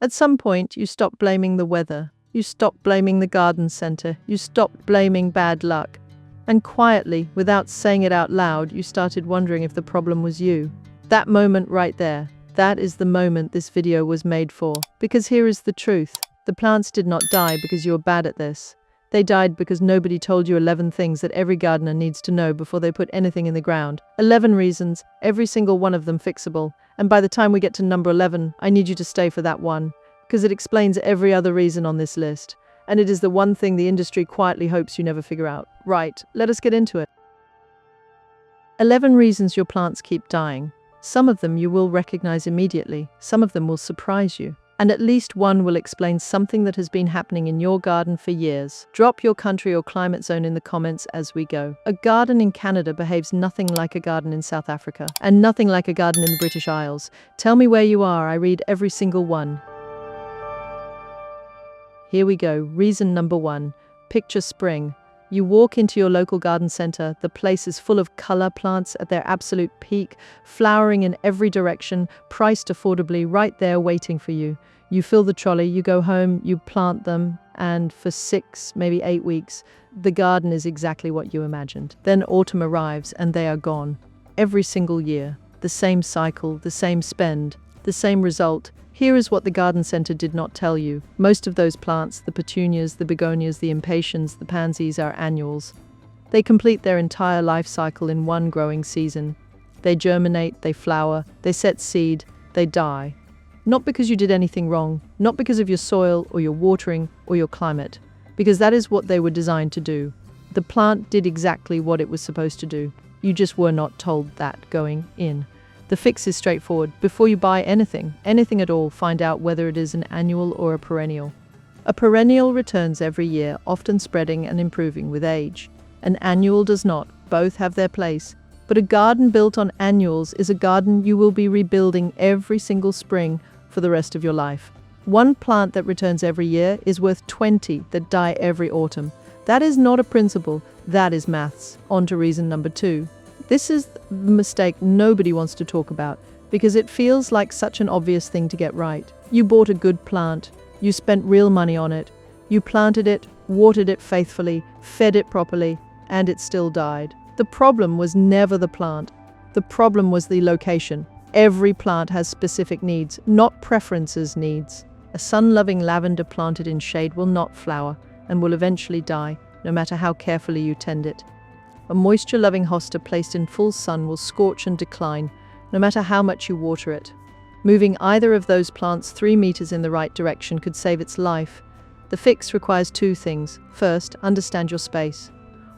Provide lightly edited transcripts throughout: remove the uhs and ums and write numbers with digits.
At some point, you stop blaming the weather. You stop blaming the garden center. You stop blaming bad luck. And quietly, without saying it out loud, you started wondering if the problem was you. That moment right there, that is the moment this video was made for. Because here is the truth. The plants did not die because you were bad at this. They died because nobody told you 11 things that every gardener needs to know before they put anything in the ground. 11 reasons, every single one of them fixable. And by the time we get to number 11, I need you to stay for that one, because it explains every other reason on this list. And it is the one thing the industry quietly hopes you never figure out. Right, let us get into it. 11 reasons your plants keep dying. Some of them you will recognize immediately. Some of them will surprise you. And at least one will explain something that has been happening in your garden for years. Drop your country or climate zone in the comments as we go. A garden in Canada behaves nothing like a garden in South Africa, and nothing like a garden in the British Isles. Tell me where you are, I read every single one. Here we go, reason number 1. Picture spring. You walk into your local garden center, the place is full of color plants at their absolute peak, flowering in every direction, priced affordably, right there waiting for you. You fill the trolley, you go home, you plant them, and for 6, maybe 8 weeks, the garden is exactly what you imagined. Then autumn arrives and they are gone. Every single year. The same cycle, the same spend, the same result. Here is what the garden center did not tell you. Most of those plants, the petunias, the begonias, the impatiens, the pansies, are annuals. They complete their entire life cycle in one growing season. They germinate, they flower, they set seed, they die. Not because you did anything wrong, not because of your soil or your watering or your climate, because that is what they were designed to do. The plant did exactly what it was supposed to do. You just were not told that going in. The fix is straightforward. Before you buy anything at all, find out whether it is an annual or a perennial. A perennial returns every year, often spreading and improving with age. An annual does not. Both have their place. But a garden built on annuals is a garden you will be rebuilding every single spring for the rest of your life. One plant that returns every year is worth 20 that die every autumn. That is not a principle, that is maths. On to reason number 2. This is the mistake nobody wants to talk about, because it feels like such an obvious thing to get right. You bought a good plant, you spent real money on it, you planted it, watered it faithfully, fed it properly, and it still died. The problem was never the plant. The problem was the location. Every plant has specific needs, not preferences needs. A sun-loving lavender planted in shade will not flower and will eventually die, no matter how carefully you tend it. A moisture-loving hosta placed in full sun will scorch and decline, no matter how much you water it. Moving either of those plants 3 meters in the right direction could save its life. The fix requires 2 things. First, understand your space.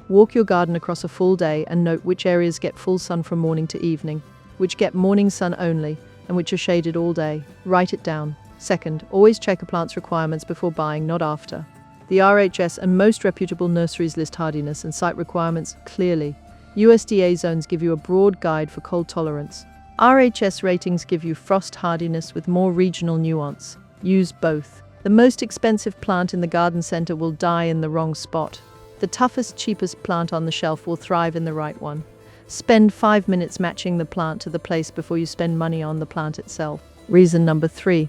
Walk your garden across a full day and note which areas get full sun from morning to evening, which get morning sun only, and which are shaded all day. Write it down. Second, always check a plant's requirements before buying, not after. The RHS and most reputable nurseries list hardiness and site requirements clearly. USDA zones give you a broad guide for cold tolerance. RHS ratings give you frost hardiness with more regional nuance. Use both. The most expensive plant in the garden center will die in the wrong spot. The toughest, cheapest plant on the shelf will thrive in the right one. Spend 5 minutes matching the plant to the place before you spend money on the plant itself. Reason number 3.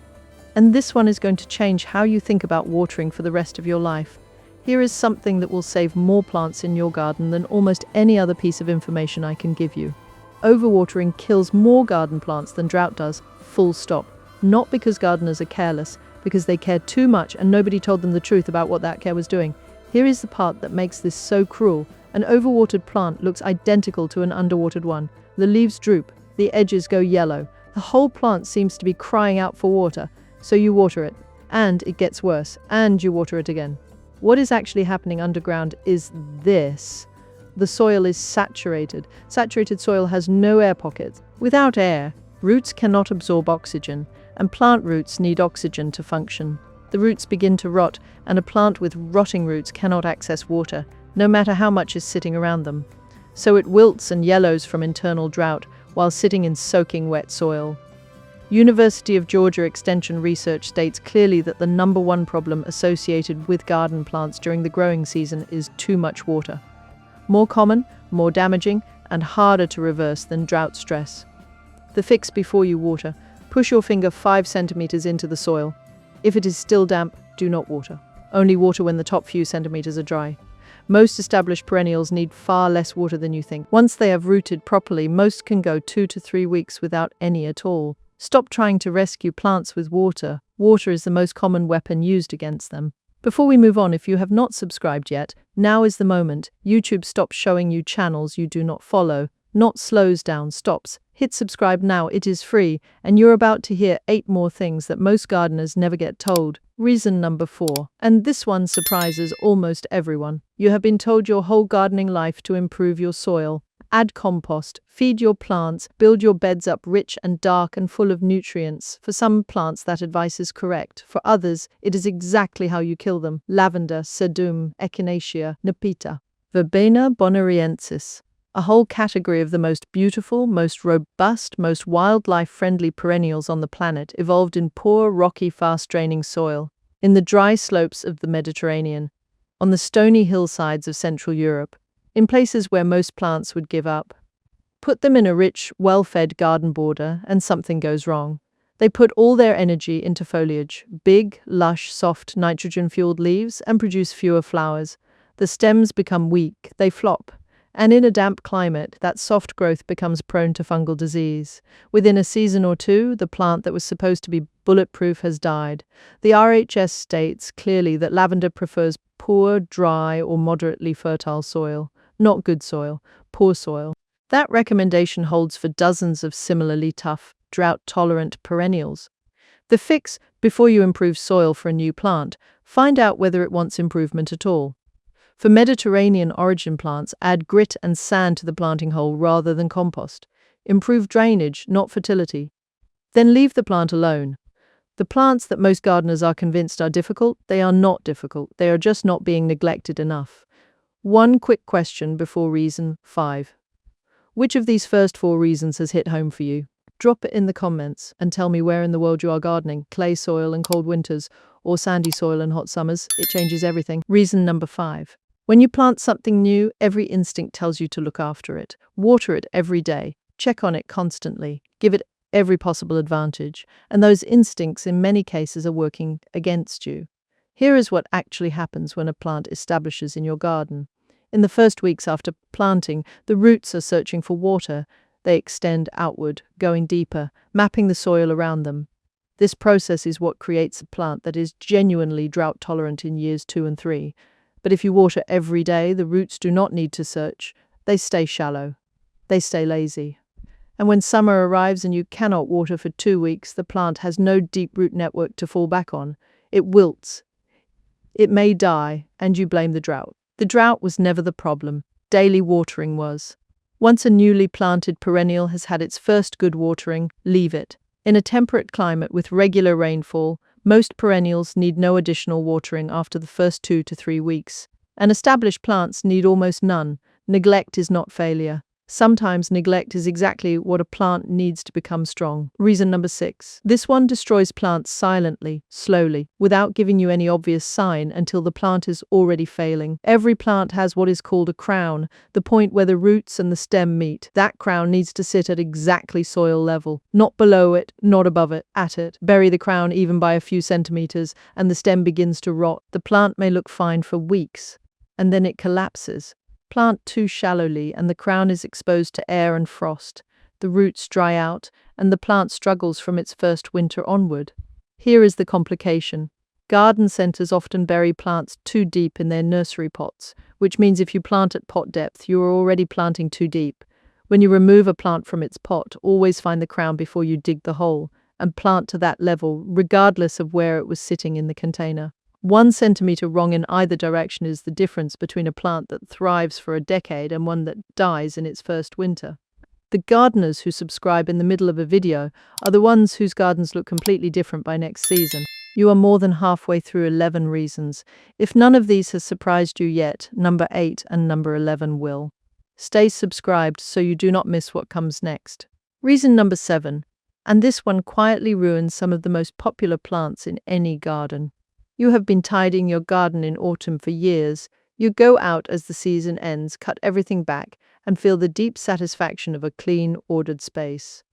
And this one is going to change how you think about watering for the rest of your life. Here is something that will save more plants in your garden than almost any other piece of information I can give you. Overwatering kills more garden plants than drought does, full stop. Not because gardeners are careless, because they cared too much and nobody told them the truth about what that care was doing. Here is the part that makes this so cruel. An overwatered plant looks identical to an underwatered one. The leaves droop, the edges go yellow. The whole plant seems to be crying out for water. So you water it, and it gets worse, and you water it again. What is actually happening underground is this. The soil is saturated. Saturated soil has no air pockets. Without air, roots cannot absorb oxygen, and plant roots need oxygen to function. The roots begin to rot, and a plant with rotting roots cannot access water, no matter how much is sitting around them. So it wilts and yellows from internal drought while sitting in soaking wet soil. University of Georgia Extension research states clearly that the number 1 problem associated with garden plants during the growing season is too much water. More common, more damaging, and harder to reverse than drought stress. The fix before you water: push your finger 5 centimeters into the soil. If it is still damp, do not water. Only water when the top few centimeters are dry. Most established perennials need far less water than you think. Once they have rooted properly, most can go 2 to 3 weeks without any at all. Stop trying to rescue plants with water. Water is the most common weapon used against them. Before we move on, if you have not subscribed yet, now is the moment. YouTube stops showing you channels you do not follow. Not slows down, stops. Hit subscribe now, it is free, and you're about to hear 8 more things that most gardeners never get told. Reason number 4, and this one surprises almost everyone. You have been told your whole gardening life to improve your soil. Add compost, feed your plants, build your beds up rich and dark and full of nutrients. For some plants that advice is correct. For others, it is exactly how you kill them. Lavender, sedum, echinacea, nepeta. Verbena bonariensis. A whole category of the most beautiful, most robust, most wildlife-friendly perennials on the planet evolved in poor, rocky, fast-draining soil, in the dry slopes of the Mediterranean, on the stony hillsides of Central Europe, in places where most plants would give up. Put them in a rich, well-fed garden border, and something goes wrong. They put all their energy into foliage, big, lush, soft, nitrogen-fueled leaves, and produce fewer flowers. The stems become weak, they flop. And in a damp climate, that soft growth becomes prone to fungal disease. Within a season or two, the plant that was supposed to be bulletproof has died. The RHS states clearly that lavender prefers poor, dry, or moderately fertile soil. Not good soil, poor soil. That recommendation holds for dozens of similarly tough, drought-tolerant perennials. The fix, before you improve soil for a new plant, find out whether it wants improvement at all. For Mediterranean origin plants, add grit and sand to the planting hole rather than compost. Improve drainage, not fertility. Then leave the plant alone. The plants that most gardeners are convinced are difficult, they are not difficult. They are just not being neglected enough. One quick question before reason 5. Which of these first 4 reasons has hit home for you? Drop it in the comments and tell me where in the world you are gardening. Clay soil and cold winters, or sandy soil and hot summers. It changes everything. Reason number 5. When you plant something new, every instinct tells you to look after it. Water it every day. Check on it constantly. Give it every possible advantage. And those instincts in many cases are working against you. Here is what actually happens when a plant establishes in your garden. In the first weeks after planting, the roots are searching for water. They extend outward, going deeper, mapping the soil around them. This process is what creates a plant that is genuinely drought-tolerant in years 2 and 3. But if you water every day, the roots do not need to search. They stay shallow. They stay lazy. And when summer arrives and you cannot water for 2 weeks, the plant has no deep root network to fall back on. It wilts. It may die, and you blame the drought. The drought was never the problem. Daily watering was. Once a newly planted perennial has had its first good watering, leave it. In a temperate climate with regular rainfall, most perennials need no additional watering after the first 2 to 3 weeks. And established plants need almost none. Neglect is not failure. Sometimes neglect is exactly what a plant needs to become strong. Reason number 6. This one destroys plants silently, slowly, without giving you any obvious sign until the plant is already failing. Every plant has what is called a crown, the point where the roots and the stem meet. That crown needs to sit at exactly soil level, not below it, not above it, at it. Bury the crown even by a few centimeters, and the stem begins to rot. The plant may look fine for weeks, and then it collapses. Plant too shallowly and the crown is exposed to air and frost. The roots dry out and the plant struggles from its first winter onward. Here is the complication. Garden centers often bury plants too deep in their nursery pots, which means if you plant at pot depth, you are already planting too deep. When you remove a plant from its pot, always find the crown before you dig the hole and plant to that level, regardless of where it was sitting in the container. 1 centimeter wrong in either direction is the difference between a plant that thrives for a decade and one that dies in its first winter. The gardeners who subscribe in the middle of a video are the ones whose gardens look completely different by next season. You are more than halfway through 11 reasons. If none of these has surprised you yet, number 8 and number 11 will. Stay subscribed so you do not miss what comes next. Reason number 7, and this one quietly ruins some of the most popular plants in any garden. You have been tidying your garden in autumn for years. You go out as the season ends, cut everything back, and feel the deep satisfaction of a clean, ordered space.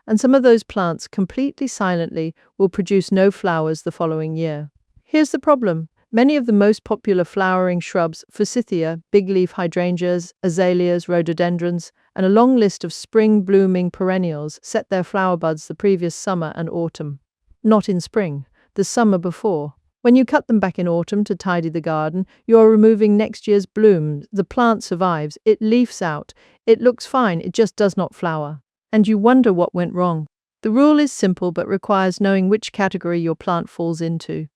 and some of those plants completely silently will produce no flowers the following year. Here's the problem. Many of the most popular flowering shrubs, forsythia, big-leaf hydrangeas, azaleas, rhododendrons, and a long list of spring-blooming perennials set their flower buds the previous summer and autumn. Not in spring, the summer before. When you cut them back in autumn to tidy the garden, you are removing next year's blooms. The plant survives, it leaves out, it looks fine, it just does not flower. And you wonder what went wrong. The rule is simple but requires knowing which category your plant falls into.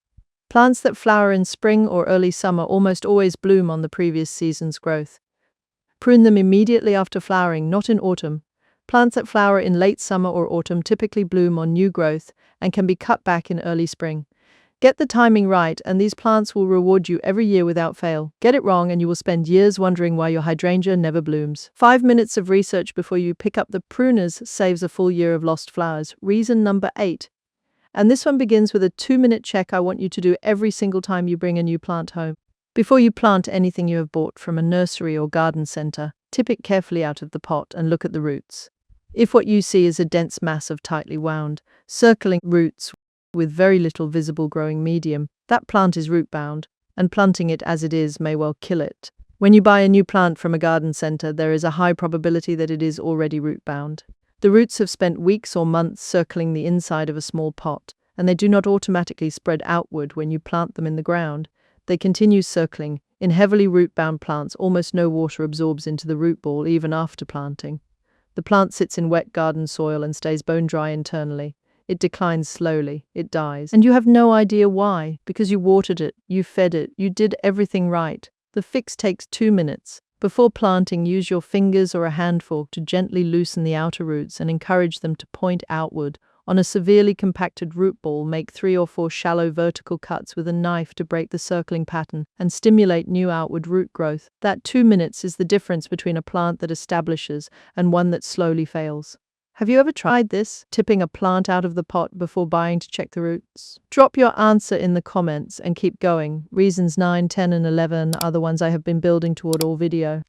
Plants that flower in spring or early summer almost always bloom on the previous season's growth. Prune them immediately after flowering, not in autumn. Plants that flower in late summer or autumn typically bloom on new growth and can be cut back in early spring. Get the timing right, and these plants will reward you every year without fail. Get it wrong, and you will spend years wondering why your hydrangea never blooms. 5 minutes of research before you pick up the pruners saves a full year of lost flowers. Reason number 8. And this one begins with a 2-minute check I want you to do every single time you bring a new plant home. Before you plant anything you have bought from a nursery or garden center, tip it carefully out of the pot and look at the roots. If what you see is a dense mass of tightly wound, circling roots with very little visible growing medium, that plant is root-bound, and planting it as it is may well kill it. When you buy a new plant from a garden center, there is a high probability that it is already root-bound. The roots have spent weeks or months circling the inside of a small pot, and they do not automatically spread outward when you plant them in the ground. They continue circling. In heavily root-bound plants, almost no water absorbs into the root ball even after planting. The plant sits in wet garden soil and stays bone-dry internally. It declines slowly, it dies. And you have no idea why, because you watered it, you fed it, you did everything right. The fix takes 2 minutes. Before planting, use your fingers or a handful to gently loosen the outer roots and encourage them to point outward. On a severely compacted root ball, make 3 or 4 shallow vertical cuts with a knife to break the circling pattern and stimulate new outward root growth. That 2 minutes is the difference between a plant that establishes and one that slowly fails. Have you ever tried this, tipping a plant out of the pot before buying to check the roots? Drop your answer in the comments and keep going. Reasons 9, 10, and 11 are the ones I have been building toward all video.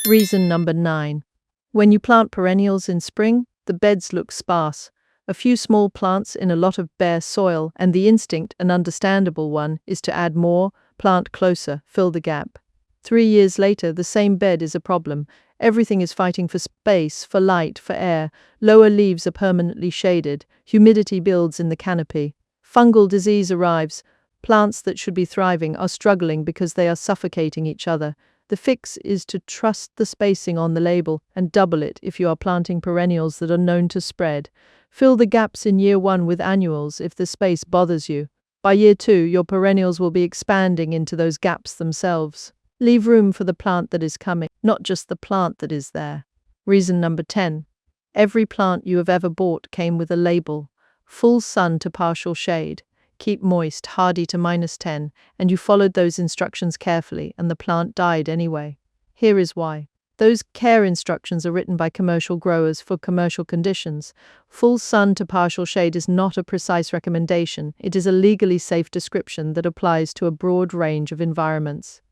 Reason number 9. When you plant perennials in spring, the beds look sparse. A few small plants in a lot of bare soil, and the instinct, an understandable one, is to add more, plant closer, fill the gap. 3 years later, the same bed is a problem. Everything is fighting for space, for light, for air. Lower leaves are permanently shaded. Humidity builds in the canopy. Fungal disease arrives. Plants that should be thriving are struggling because they are suffocating each other. The fix is to trust the spacing on the label and double it if you are planting perennials that are known to spread. Fill the gaps in year 1 with annuals if the space bothers you. By year 2, your perennials will be expanding into those gaps themselves. Leave room for the plant that is coming, not just the plant that is there. Reason number 10. Every plant you have ever bought came with a label. Full sun to partial shade. Keep moist, hardy to -10, and you followed those instructions carefully, and the plant died anyway. Here is why. Those care instructions are written by commercial growers for commercial conditions. Full sun to partial shade is not a precise recommendation. It is a legally safe description that applies to a broad range of environments.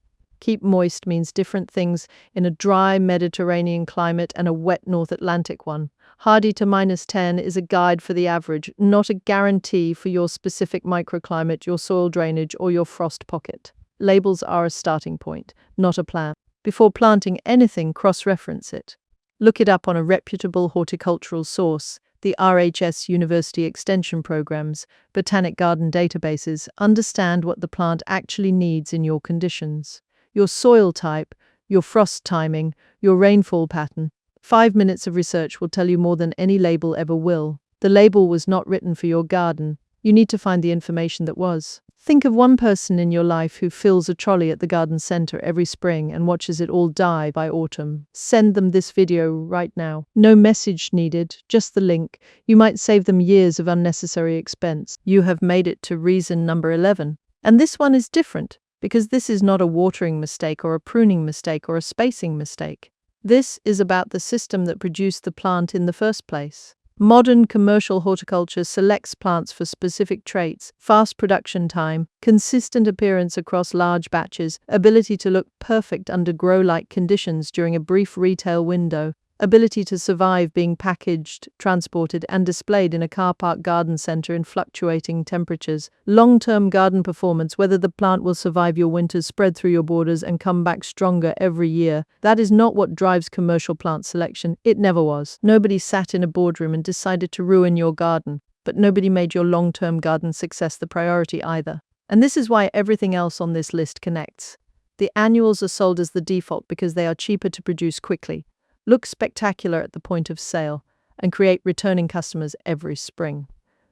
Keep moist means different things in a dry Mediterranean climate and a wet North Atlantic one. Hardy to -10 is a guide for the average, not a guarantee for your specific microclimate, your soil drainage, or your frost pocket. Labels are a starting point, not a plan. Before planting anything, cross-reference it. Look it up on a reputable horticultural source, the RHS University Extension Programs, Botanic Garden databases. Understand what the plant actually needs in your conditions. Your soil type, your frost timing, your rainfall pattern. 5 minutes of research will tell you more than any label ever will. The label was not written for your garden. You need to find the information that was. Think of one person in your life who fills a trolley at the garden center every spring and watches it all die by autumn. Send them this video right now. No message needed, just the link. You might save them years of unnecessary expense. You have made it to reason number 11. And this one is different, because this is not a watering mistake or a pruning mistake or a spacing mistake. This is about the system that produced the plant in the first place. Modern commercial horticulture selects plants for specific traits: fast production time, consistent appearance across large batches, ability to look perfect under grow-like conditions during a brief retail window, ability to survive being packaged, transported, and displayed in a car park garden center in fluctuating temperatures, long-term garden performance, whether the plant will survive your winters, spread through your borders, and come back stronger every year. That is not what drives commercial plant selection. It never was. Nobody sat in a boardroom and decided to ruin your garden, but nobody made your long-term garden success the priority either. And this is why everything else on this list connects. The annuals are sold as the default because they are cheaper to produce quickly, look spectacular at the point of sale, and create returning customers every spring.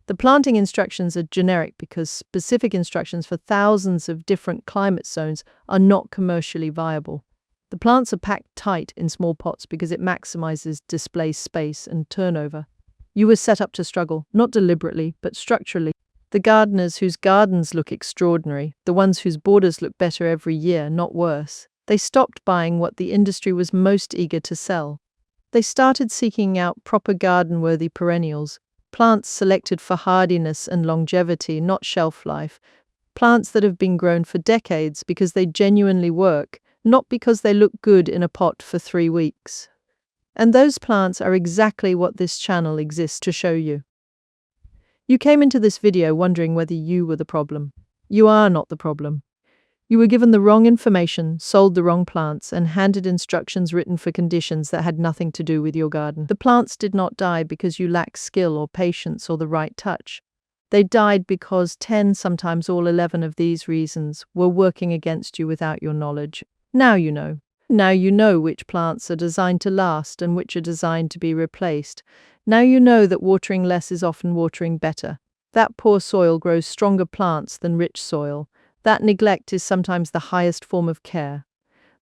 The planting instructions are generic because specific instructions for thousands of different climate zones are not commercially viable. The plants are packed tight in small pots because it maximizes display space and turnover. You were set up to struggle, not deliberately, but structurally. The gardeners whose gardens look extraordinary, the ones whose borders look better every year, not worse, they stopped buying what the industry was most eager to sell. They started seeking out proper garden-worthy perennials, plants selected for hardiness and longevity, not shelf life, plants that have been grown for decades because they genuinely work, not because they look good in a pot for 3 weeks. And those plants are exactly what this channel exists to show you. You came into this video wondering whether you were the problem. You are not the problem. You were given the wrong information, sold the wrong plants, and handed instructions written for conditions that had nothing to do with your garden. The plants did not die because you lacked skill or patience or the right touch. They died because 10, sometimes all 11 of these reasons were working against you without your knowledge. Now you know. Now you know which plants are designed to last and which are designed to be replaced. Now you know that watering less is often watering better. That poor soil grows stronger plants than rich soil. That neglect is sometimes the highest form of care.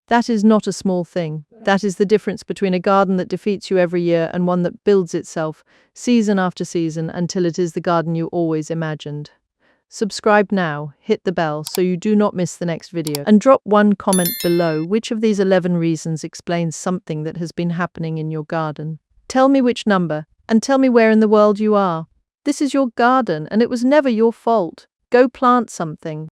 That is not a small thing. That is the difference between a garden that defeats you every year and one that builds itself, season after season, until it is the garden you always imagined. Subscribe now, hit the bell so you do not miss the next video, and drop one comment below which of these 11 reasons explains something that has been happening in your garden. Tell me which number, and tell me where in the world you are. This is your garden, and it was never your fault. Go plant something.